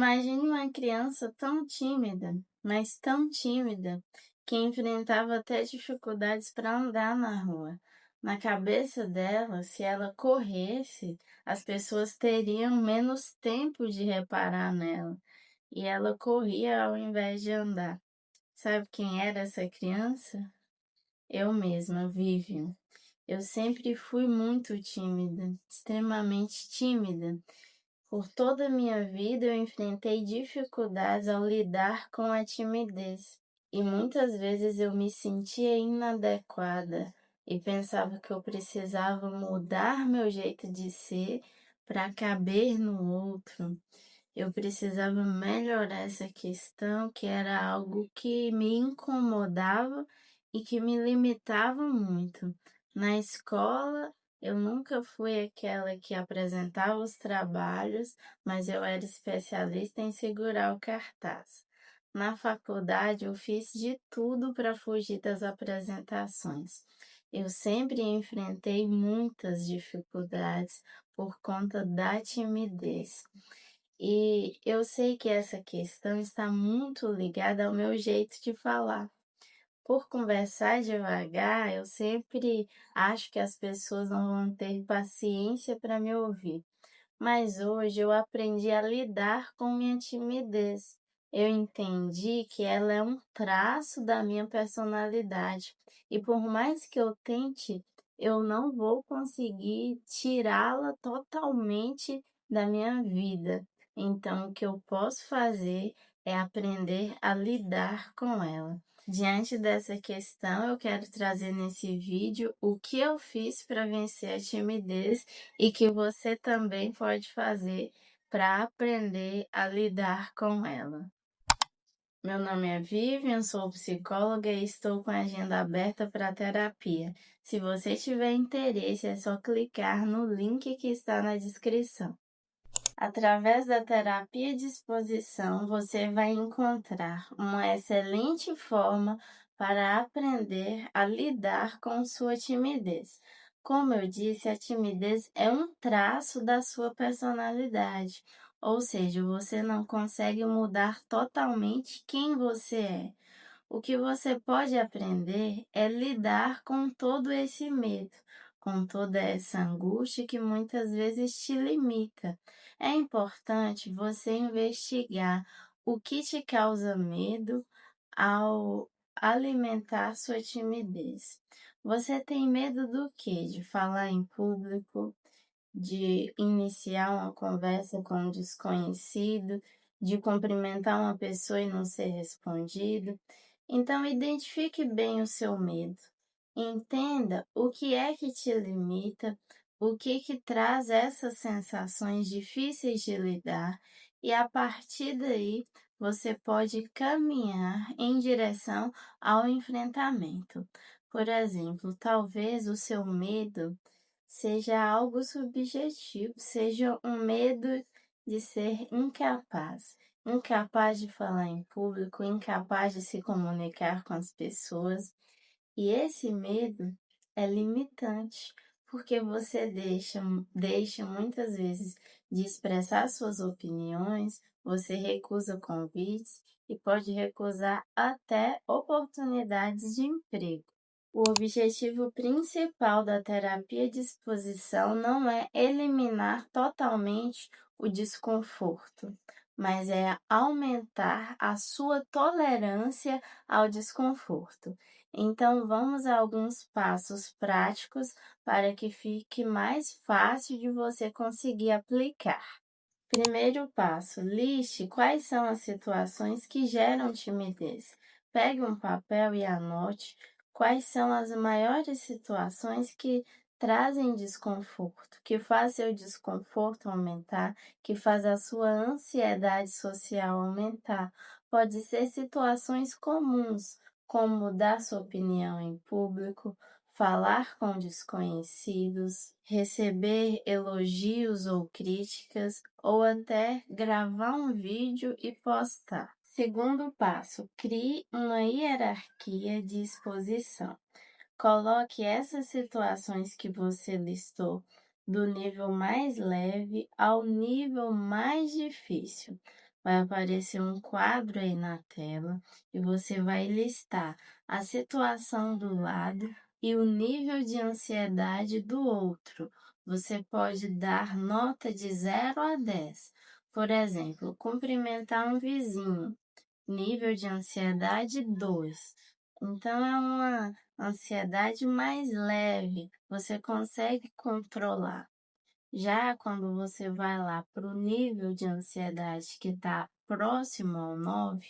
Imagine uma criança tão tímida, mas tão tímida, que enfrentava até dificuldades para andar na rua. Na cabeça dela, se ela corresse, as pessoas teriam menos tempo de reparar nela. E ela corria ao invés de andar. Sabe quem era essa criança? Eu mesma, Vivian. Eu sempre fui muito tímida, extremamente tímida. Por toda a minha vida eu enfrentei dificuldades ao lidar com a timidez. E muitas vezes eu me sentia inadequada e pensava que eu precisava mudar meu jeito de ser para caber no outro. Eu precisava melhorar essa questão, que era algo que me incomodava e que me limitava muito. Na escola, eu nunca fui aquela que apresentava os trabalhos, mas eu era especialista em segurar o cartaz. Na faculdade, eu fiz de tudo para fugir das apresentações. Eu sempre enfrentei muitas dificuldades por conta da timidez. E eu sei que essa questão está muito ligada ao meu jeito de falar. Por conversar devagar, eu sempre acho que as pessoas não vão ter paciência para me ouvir. Mas hoje eu aprendi a lidar com minha timidez. Eu entendi que ela é um traço da minha personalidade. E por mais que eu tente, eu não vou conseguir tirá-la totalmente da minha vida. Então, o que eu posso fazer é aprender a lidar com ela. Diante dessa questão, eu quero trazer nesse vídeo o que eu fiz para vencer a timidez e que você também pode fazer para aprender a lidar com ela. Meu nome é Vivian, sou psicóloga e estou com a agenda aberta para terapia. Se você tiver interesse, é só clicar no link que está na descrição. Através da terapia de exposição, você vai encontrar uma excelente forma para aprender a lidar com sua timidez. Como eu disse, a timidez é um traço da sua personalidade, ou seja, você não consegue mudar totalmente quem você é. O que você pode aprender é lidar com todo esse medo, com toda essa angústia que muitas vezes te limita. É importante você investigar o que te causa medo ao alimentar sua timidez. Você tem medo do quê? De falar em público, de iniciar uma conversa com um desconhecido, de cumprimentar uma pessoa e não ser respondido. Então, identifique bem o seu medo. Entenda o que é que te limita, o que traz essas sensações difíceis de lidar, e a partir daí você pode caminhar em direção ao enfrentamento. Por exemplo, talvez o seu medo seja algo subjetivo, seja um medo de ser incapaz, incapaz de falar em público, incapaz de se comunicar com as pessoas. E esse medo é limitante, porque você deixa muitas vezes de expressar suas opiniões, você recusa convites e pode recusar até oportunidades de emprego. O objetivo principal da terapia de exposição não é eliminar totalmente o desconforto, mas é aumentar a sua tolerância ao desconforto. Então, vamos a alguns passos práticos para que fique mais fácil de você conseguir aplicar. Primeiro passo: liste quais são as situações que geram timidez. Pegue um papel e anote quais são as maiores situações que trazem desconforto, que faz seu desconforto aumentar, que faz a sua ansiedade social aumentar. Pode ser situações comuns, como dar sua opinião em público, falar com desconhecidos, receber elogios ou críticas, ou até gravar um vídeo e postar. Segundo passo: crie uma hierarquia de exposição. Coloque essas situações que você listou do nível mais leve ao nível mais difícil. vai aparecer um quadro aí na tela e você vai listar a situação do lado e o nível de ansiedade do outro. Você pode dar nota de 0 a 10. Por exemplo, cumprimentar um vizinho, nível de ansiedade 2. Então, é uma ansiedade mais leve, você consegue controlar. Já quando você vai lá para o nível de ansiedade que está próximo ao 9,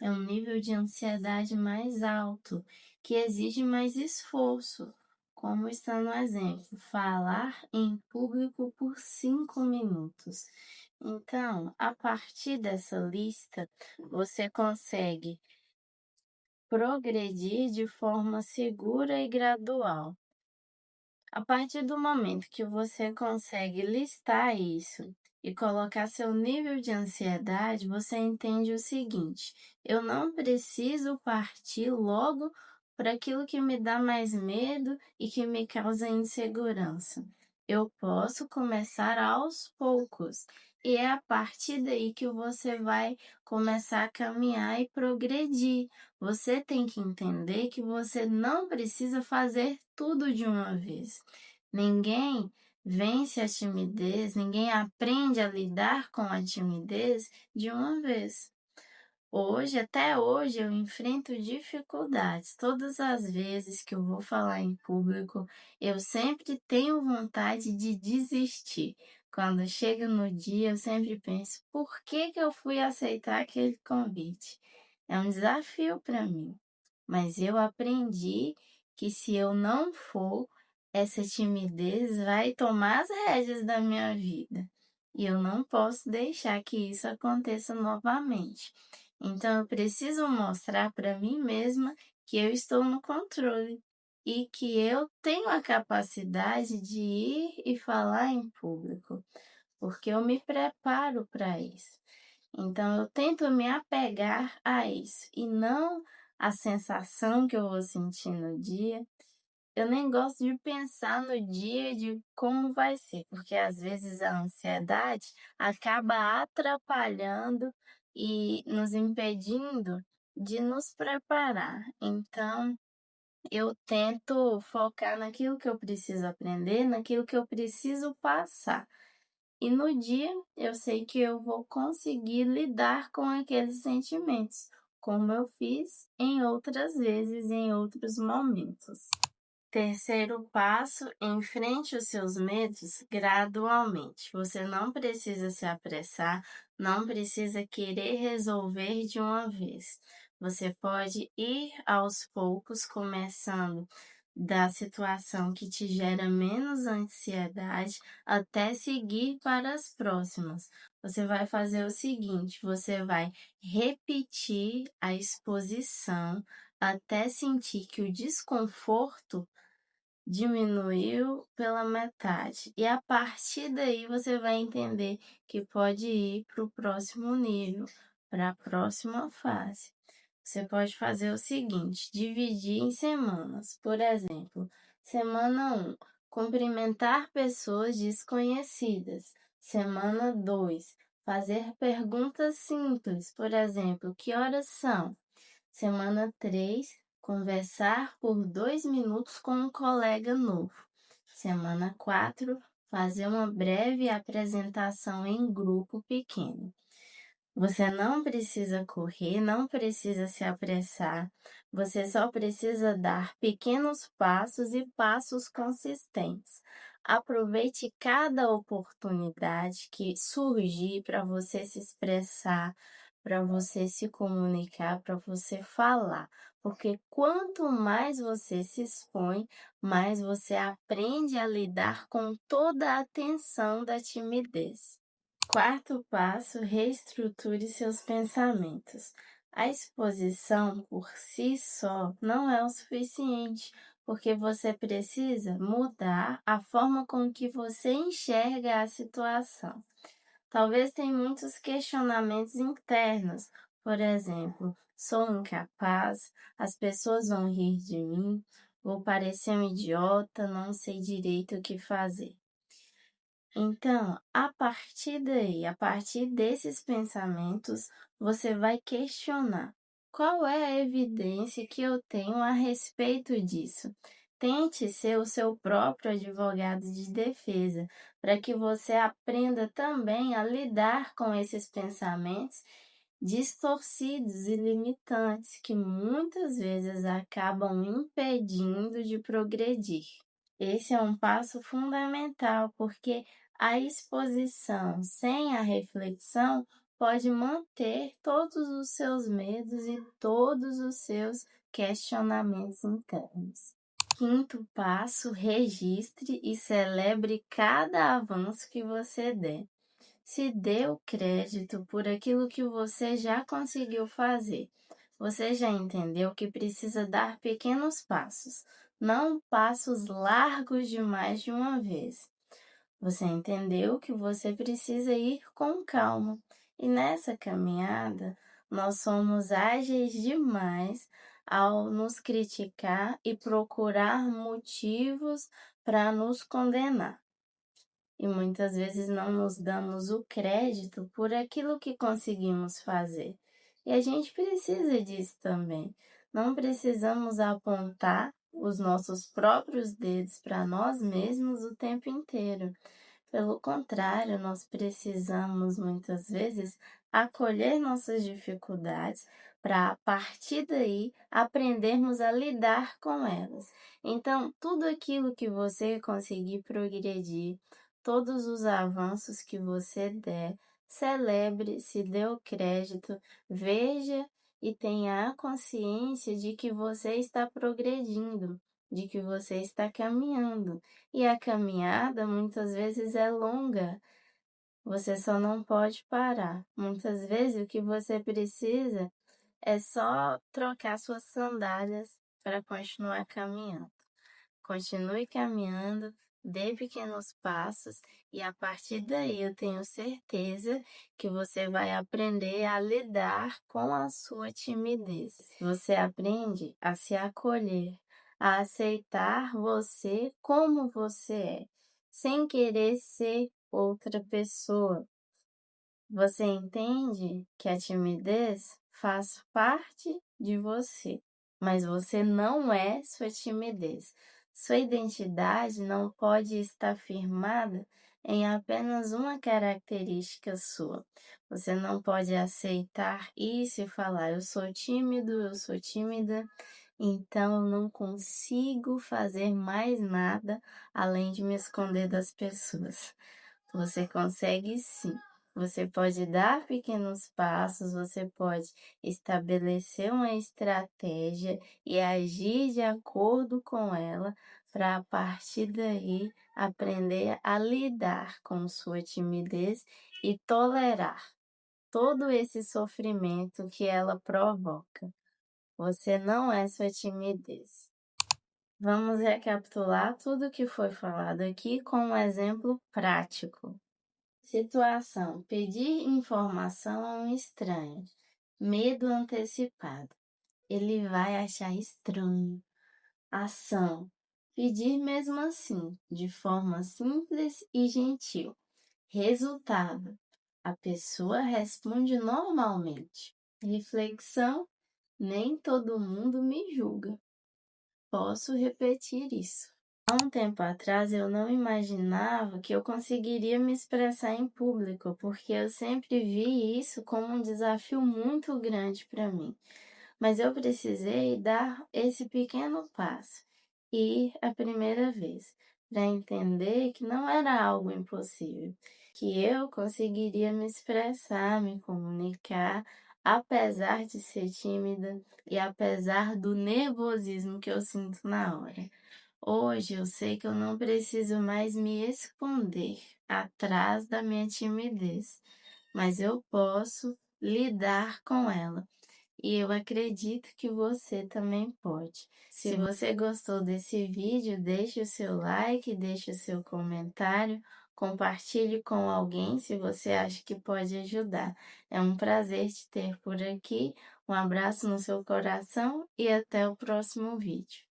é um nível de ansiedade mais alto, que exige mais esforço, como está no exemplo, falar em público por 5 minutos. Então, a partir dessa lista, você consegue progredir de forma segura e gradual. A partir do momento que você consegue listar isso e colocar seu nível de ansiedade, você entende o seguinte: eu não preciso partir logo para aquilo que me dá mais medo e que me causa insegurança. Eu posso começar aos poucos. E é a partir daí que você vai começar a caminhar e progredir. Você tem que entender que você não precisa fazer tudo de uma vez. Ninguém vence a timidez, ninguém aprende a lidar com a timidez de uma vez. Hoje, até hoje, eu enfrento dificuldades. Todas as vezes que eu vou falar em público, eu sempre tenho vontade de desistir. Quando chega no dia, eu sempre penso: por que que eu fui aceitar aquele convite? É um desafio para mim. Mas eu aprendi que se eu não for, essa timidez vai tomar as rédeas da minha vida. E eu não posso deixar que isso aconteça novamente. Então eu preciso mostrar para mim mesma que eu estou no controle e que eu tenho a capacidade de ir e falar em público, porque eu me preparo para isso. Então eu tento me apegar a isso e não a sensação que eu vou sentir no dia. Eu nem gosto de pensar no dia de como vai ser, porque às vezes a ansiedade acaba atrapalhando e nos impedindo de nos preparar. Então, eu tento focar naquilo que eu preciso aprender, naquilo que eu preciso passar. E no dia eu sei que eu vou conseguir lidar com aqueles sentimentos, como eu fiz em outras vezes, em outros momentos. Terceiro passo, enfrente os seus medos gradualmente. Você não precisa se apressar, não precisa querer resolver de uma vez. Você pode ir aos poucos, começando da situação que te gera menos ansiedade até seguir para as próximas. Você vai fazer o seguinte: você vai repetir a exposição até sentir que o desconforto diminuiu pela metade. E a partir daí você vai entender que pode ir para o próximo nível, para a próxima fase. Você pode fazer o seguinte: dividir em semanas. Por exemplo, semana 1, cumprimentar pessoas desconhecidas. Semana 2, fazer perguntas simples. Por exemplo, que horas são? Semana 3, conversar por 2 minutos com um colega novo. Semana 4, fazer uma breve apresentação em grupo pequeno. Você não precisa correr, não precisa se apressar, você só precisa dar pequenos passos e passos consistentes. Aproveite cada oportunidade que surgir para você se expressar, para você se comunicar, para você falar, porque quanto mais você se expõe, mais você aprende a lidar com toda a tensão da timidez. Quarto passo, reestruture seus pensamentos. A exposição por si só não é o suficiente, porque você precisa mudar a forma com que você enxerga a situação. Talvez tenha muitos questionamentos internos, por exemplo, sou incapaz, as pessoas vão rir de mim, vou parecer um idiota, não sei direito o que fazer. Então, a partir daí, a partir desses pensamentos, você vai questionar: qual é a evidência que eu tenho a respeito disso? Tente ser o seu próprio advogado de defesa, para que você aprenda também a lidar com esses pensamentos distorcidos e limitantes que muitas vezes acabam impedindo de progredir. Esse é um passo fundamental, porque a exposição sem a reflexão pode manter todos os seus medos e todos os seus questionamentos internos. Quinto passo, registre e celebre cada avanço que você der. Se dê o crédito por aquilo que você já conseguiu fazer. Você já entendeu que precisa dar pequenos passos, não passos largos demais de uma vez. Você entendeu que você precisa ir com calma. E nessa caminhada, nós somos ágeis demais ao nos criticar e procurar motivos para nos condenar. E muitas vezes não nos damos o crédito por aquilo que conseguimos fazer. E a gente precisa disso também. Não precisamos apontar os nossos próprios dedos para nós mesmos o tempo inteiro. Pelo contrário, nós precisamos muitas vezes acolher nossas dificuldades para, a partir daí, aprendermos a lidar com elas. Então, tudo aquilo que você conseguir progredir, todos os avanços que você der, celebre, se dê o crédito, veja e tenha a consciência de que você está progredindo, de que você está caminhando. E a caminhada muitas vezes é longa, você só não pode parar. Muitas vezes o que você precisa é só trocar suas sandálias para continuar caminhando. Continue caminhando, dê pequenos passos e a partir daí eu tenho certeza que você vai aprender a lidar com a sua timidez. Você aprende a se acolher, a aceitar você como você é, sem querer ser outra pessoa. Você entende que a timidez faz parte de você, mas você não é sua timidez. Sua identidade não pode estar firmada em apenas uma característica sua. Você não pode aceitar isso e falar: eu sou tímido, eu sou tímida, então eu não consigo fazer mais nada além de me esconder das pessoas. Você consegue sim. Você pode dar pequenos passos, você pode estabelecer uma estratégia e agir de acordo com ela para a partir daí aprender a lidar com sua timidez e tolerar todo esse sofrimento que ela provoca. Você não é sua timidez. Vamos recapitular tudo que foi falado aqui com um exemplo prático. Situação: pedir informação a um estranho. Medo antecipado. Ele vai achar estranho. Ação: pedir mesmo assim, de forma simples e gentil. Resultado: a pessoa responde normalmente. Reflexão: nem todo mundo me julga. Posso repetir isso. Há um tempo atrás eu não imaginava que eu conseguiria me expressar em público, porque eu sempre vi isso como um desafio muito grande para mim. Mas eu precisei dar esse pequeno passo, ir a primeira vez, para entender que não era algo impossível, que eu conseguiria me expressar, me comunicar, apesar de ser tímida e apesar do nervosismo que eu sinto na hora. Hoje eu sei que eu não preciso mais me esconder atrás da minha timidez, mas eu posso lidar com ela. E eu acredito que você também pode. Se você gostou desse vídeo, deixe o seu like, deixe o seu comentário, compartilhe com alguém se você acha que pode ajudar. É um prazer te ter por aqui. Um abraço no seu coração e até o próximo vídeo.